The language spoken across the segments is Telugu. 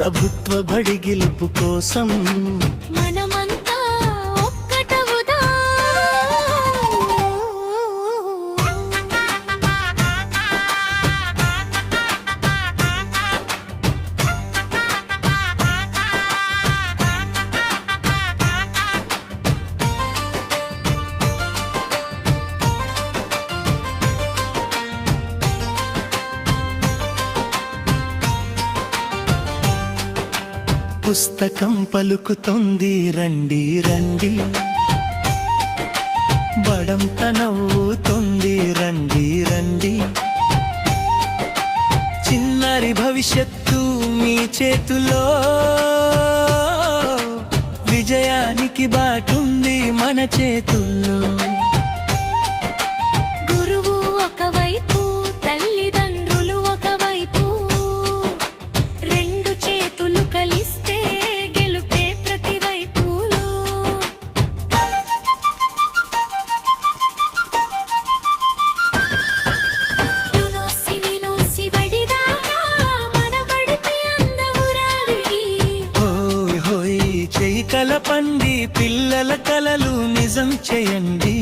ప్రభుత్వ బడి గెలుపు కోసం మనమంతా ఒక్కటవుదా. పుస్తకం పలుకుతోంది రండి రండి, బడంత నవ్వుతోంది రండి రండి. చిన్నారి భవిష్యత్తు మీ చేతులో, విజయానికి బాటుంది మన చేతుల్లో. గురువు ఒకవైపు, తల్లిదండ్రులు ఒకవైపు, రెండు చేతులు కలిస్తే గెలుపే ప్రతి వైపులో. యునోసి బడిదాకా మన బడిపై అందమురాలి. హోయ్ హోయ్ చెయ్యి కలపండి, పిల్లల కలలు నిజం చేయండి.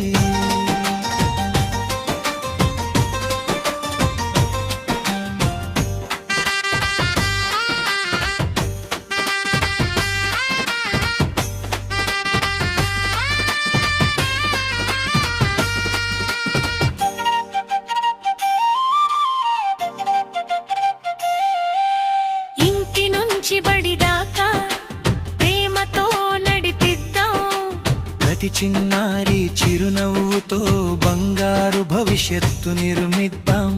ఇంటి నుంచి బడిదాకా ప్రేమతో నడిపిద్దాం. ప్రతి చిన్నారి చిరునవ్వుతో బంగారు భవిష్యత్తు నిర్మిద్దాం.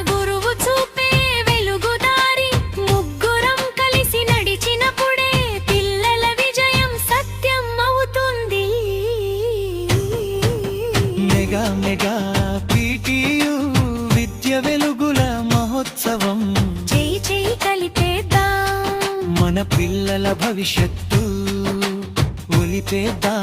గురువు చూపే వెలుగుదారి, ముగ్గురం కలిసి నడిచినప్పుడే పిల్లల విజయం సత్యం అవుతుంది. మెగా మెగా పీటీయు విద్య వెలుగుల మహోత్సవం. చేయి చేయి కలిపేద్దాం, మన పిల్లల భవిష్యత్తు ఒలిపేద్దాం.